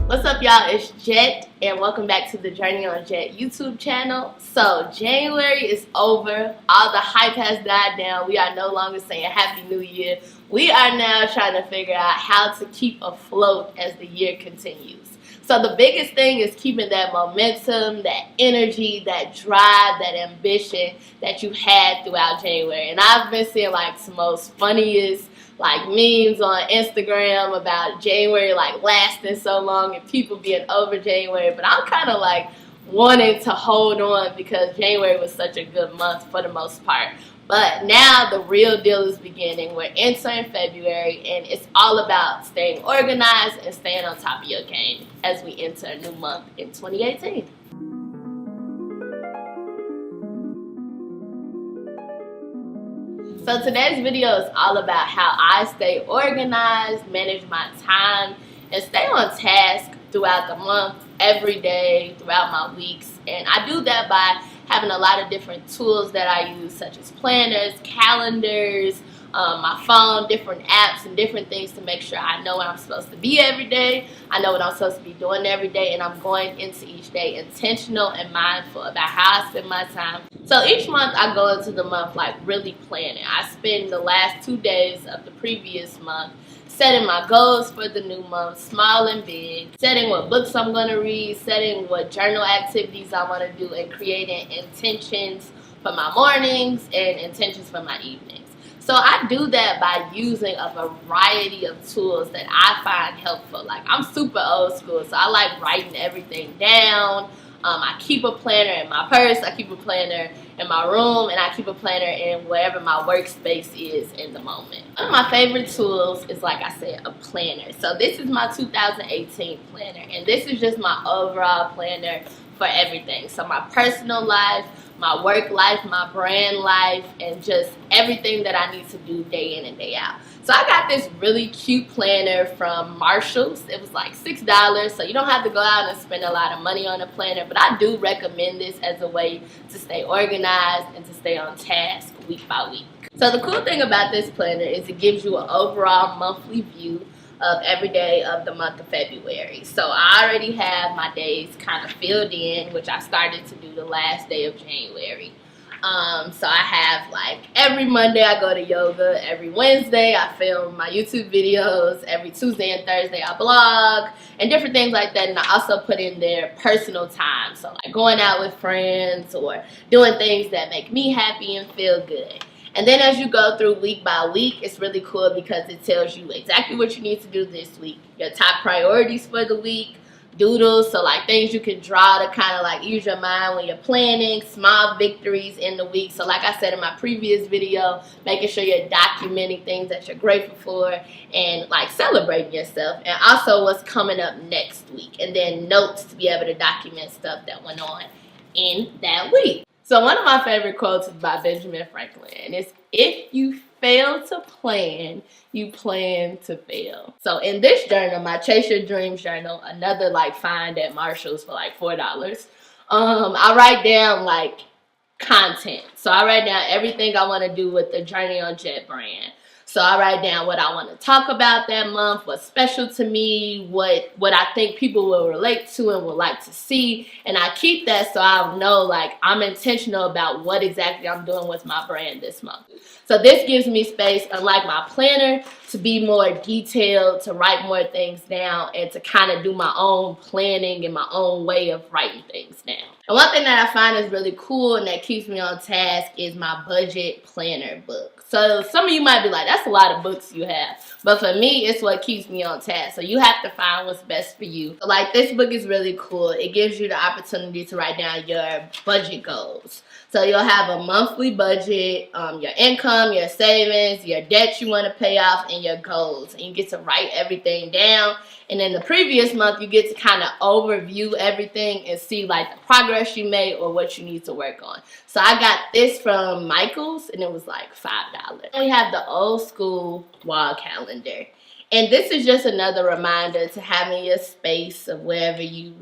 What's up, y'all? It's Jett, and welcome back to the Journey on Jett YouTube channel. So, January is over. All the hype has died down. We are no longer saying Happy New Year. We are now trying to figure out how to keep afloat as the year continues. So, the biggest thing is keeping that momentum, that energy, that drive, that ambition that you had throughout January. And I've been seeing like some most funniest memes on Instagram about January lasting so long and people being over January, but I'm kind of wanting to hold on because January was such a good month for the most part. But now the real deal is beginning. We're entering February, and it's all about staying organized and staying on top of your game as we enter a new month in 2018. So today's video is all about how I stay organized, manage my time, and stay on task throughout the month, every day, throughout my weeks. And I do that by having a lot of different tools that I use, such as planners, calendars, my phone, different apps, and different things to make sure I know where I'm supposed to be every day. I know what I'm supposed to be doing every day, and I'm going into each day intentional and mindful about how I spend my time. So each month I go into the month really planning. I spend the last 2 days of the previous month setting my goals for the new month, small and big, setting what books I'm going to read, setting what journal activities I want to do, and creating intentions for my mornings and intentions for my evenings. So I do that by using a variety of tools that I find helpful. I'm super old school, so I like writing everything down. I keep a planner in my purse, I keep a planner in my room, and I keep a planner in wherever my workspace is in the moment. One of my favorite tools is, like I said, a planner. So this is my 2018 planner, and this is just my overall planner for everything. So my personal life, my work life, my brand life, and just everything that I need to do day in and day out. So I got this really cute planner from Marshall's. It was like $6, so you don't have to go out and spend a lot of money on a planner, but I do recommend this as a way to stay organized and to stay on task week by week. So the cool thing about this planner is it gives you an overall monthly view of every day of the month of February. So I already have my days kind of filled in, which I started to do the last day of January. So I have every Monday I go to yoga, every Wednesday I film my YouTube videos, every Tuesday and Thursday I blog, and different things like that. And I also put in there personal time, so going out with friends or doing things that make me happy and feel good. And then as you go through week by week, it's really cool because it tells you exactly what you need to do this week, your top priorities for the week, doodles, so things you can draw to kind of ease your mind when you're planning, small victories in the week. So like I said in my previous video, making sure you're documenting things that you're grateful for and celebrating yourself, and also what's coming up next week, and then notes to be able to document stuff that went on in that week. So one of my favorite quotes is by Benjamin Franklin, and it's, "If you fail to plan, you plan to fail." So in this journal, my Chase Your Dreams journal, another find at Marshall's for $4, I write down content. So I write down everything I want to do with the Journey on Jett brand. So I write down what I want to talk about that month, what's special to me, what I think people will relate to and would like to see. And I keep that so I know I'm intentional about what exactly I'm doing with my brand this month. So this gives me space, unlike my planner, to be more detailed, to write more things down, and to kind of do my own planning and my own way of writing things down. And one thing that I find is really cool and that keeps me on task is my budget planner book. So some of you might be like, that's a lot of books you have. But for me, it's what keeps me on task. So you have to find what's best for you. So this book is really cool. It gives you the opportunity to write down your budget goals. So you'll have a monthly budget, your income, your savings, your debt you want to pay off, and your goals, and you get to write everything down. And then the previous month, you get to kind of overview everything and see like the progress you made or what you need to work on. So I got this from Michael's, and it was like $5. We have the old school wall calendar. And this is just another reminder to having your space of wherever you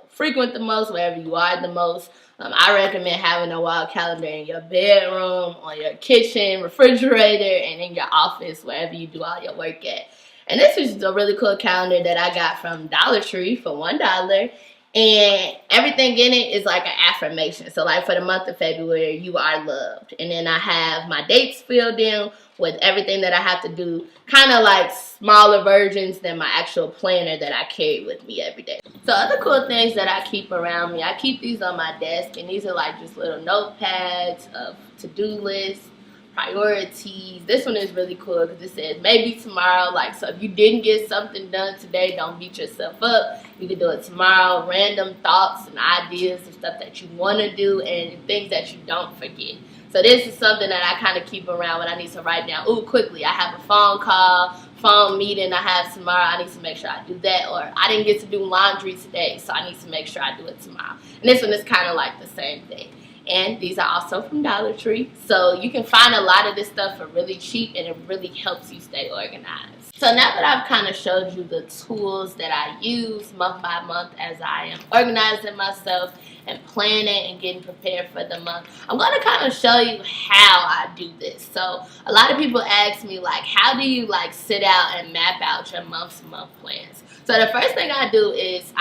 frequent the most, wherever you are the most. I recommend having a wall calendar in your bedroom, on your kitchen, refrigerator, and in your office, wherever you do all your work at. And this is a really cool calendar that I got from Dollar Tree for $1. And everything in it is like an affirmation. So like for the month of February, you are loved. And then I have my dates filled in with everything that I have to do, kind of like smaller versions than my actual planner that I carry with me every day. So other cool things that I keep around me, I keep these on my desk, and these are like just little notepads of to-do lists, priorities. This one is really cool because it says maybe tomorrow. Like, so if you didn't get something done today, don't beat yourself up. You can do it tomorrow. Random thoughts and ideas of stuff that you want to do and things that you don't forget. So this is something that I kind of keep around when I need to write down, ooh, quickly, I have a phone call, phone meeting I have tomorrow, I need to make sure I do that. Or I didn't get to do laundry today, so I need to make sure I do it tomorrow. And this one is kind of like the same thing. And these are also from Dollar Tree. So you can find a lot of this stuff for really cheap, and it really helps you stay organized. So now that I've kind of showed you the tools that I use month by month as I am organizing myself and planning and getting prepared for the month, I'm going to kind of show you how I do this. So a lot of people ask me, like, how do you like sit out and map out your month-to-month plans? So the first thing I do is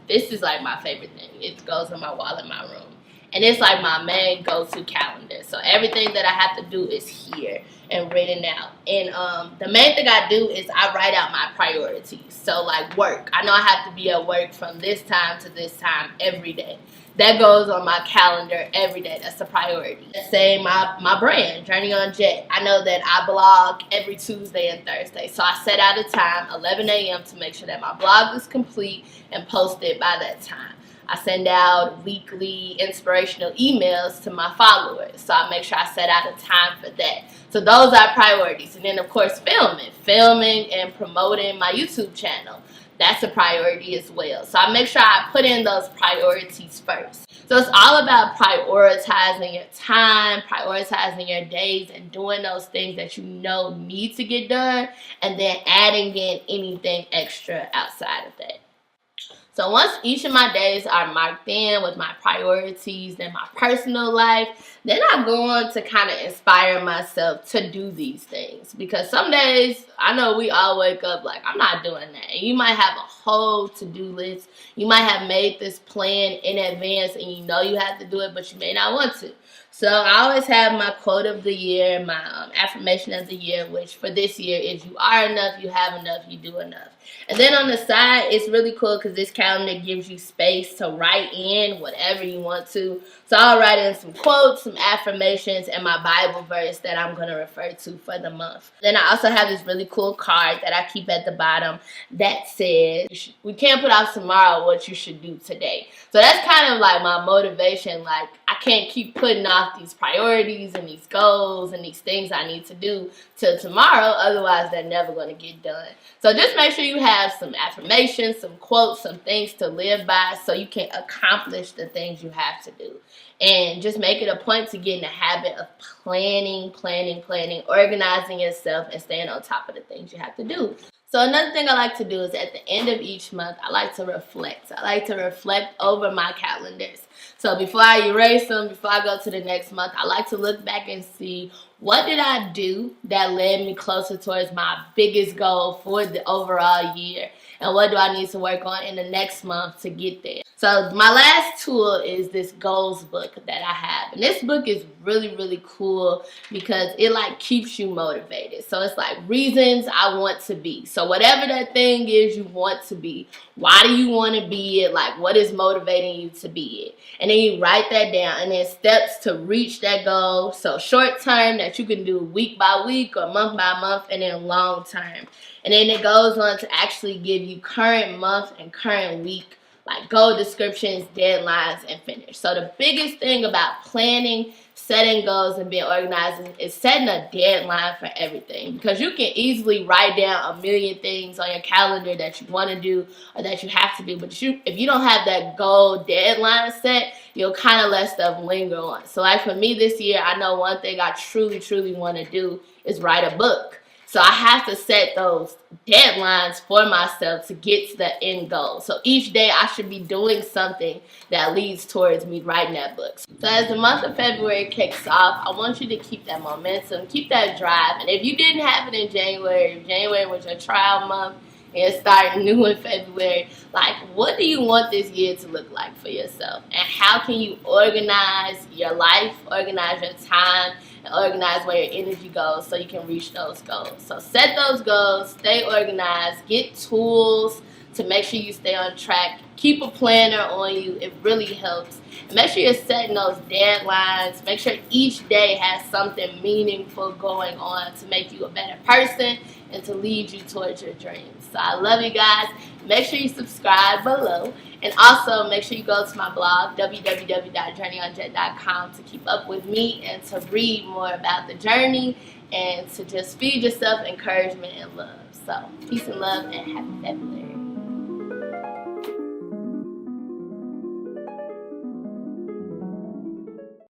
this is like my favorite thing. It goes on my wall in my room. And it's like my main go-to calendar. So everything that I have to do is here and written out. And the main thing I do is I write out my priorities. So like work. I know I have to be at work from this time to this time every day. That goes on my calendar every day. That's a priority. Let's say my brand, Journey on Jett. I know that I blog every Tuesday and Thursday. So I set out a time, 11 a.m. to make sure that my blog is complete and posted by that time. I send out weekly inspirational emails to my followers. So I make sure I set out a time for that. So those are priorities. And then, of course, filming and promoting my YouTube channel. That's a priority as well. So I make sure I put in those priorities first. So it's all about prioritizing your time, prioritizing your days, and doing those things that you know need to get done, and then adding in anything extra outside of that. So once each of my days are marked in with my priorities and my personal life, then I go on to kind of inspire myself to do these things. Because some days, I know we all wake up like, I'm not doing that. And you might have a whole to-do list. You might have made this plan in advance and you know you have to do it, but you may not want to. So I always have my quote of the year, my affirmation of the year, which for this year is you are enough, you have enough, you do enough. And then on the side, it's really cool because this calendar gives you space to write in whatever you want to. So I'll write in some quotes, some affirmations, and my Bible verse that I'm going to refer to for the month. Then I also have this really cool card that I keep at the bottom that says, we can't put off tomorrow what you should do today. So that's kind of like my motivation. Like, I can't keep putting off these priorities and these goals and these things I need to do till tomorrow. Otherwise, they're never going to get done. So just make sure you have some affirmations, some quotes, some things to live by so you can accomplish the things you have to do. And just make it a point to get in the habit of planning, organizing yourself, and staying on top of the things you have to do. So another thing I like to do is at the end of each month, I like to reflect. I like to reflect over my calendars. So before I erase them, before I go to the next month, I like to look back and see what did I do that led me closer towards my biggest goal for the overall year, and what do I need to work on in the next month to get there. So my last tool is this goals book that I have. And this book is really, really cool because it like keeps you motivated. So it's like reasons I want to be. So whatever that thing is you want to be, why do you want to be it? Like, what is motivating you to be it? And then you write that down, and then steps to reach that goal. So short term that you can do week by week or month by month, and then long term. And then it goes on to actually give you current month and current week like goal descriptions, deadlines, and finish. So the biggest thing about planning, setting goals, and being organized is setting a deadline for everything, because you can easily write down a million things on your calendar that you want to do or that you have to do, but if you don't have that goal deadline set, you'll kind of let stuff linger on. So like for me this year, I know one thing I truly want to do is write a book. So I have to set those deadlines for myself to get to the end goal. So each day I should be doing something that leads towards me writing that book. So as the month of February kicks off, I want you to keep that momentum, keep that drive. And if you didn't have it in January, if January was your trial month and starting new in February, like, what do you want this year to look like for yourself? And how can you organize your life, organize your time, and organize where your energy goes so you can reach those goals? So set those goals, stay organized, get tools to make sure you stay on track. Keep a planner on you. It really helps. And make sure you're setting those deadlines. Make sure each day has something meaningful going on to make you a better person and to lead you towards your dreams. So I love you guys. Make sure you subscribe below. And also make sure you go to my blog, www.journeyonjett.com, to keep up with me and to read more about the journey and to just feed yourself encouragement and love. So peace and love and happy February.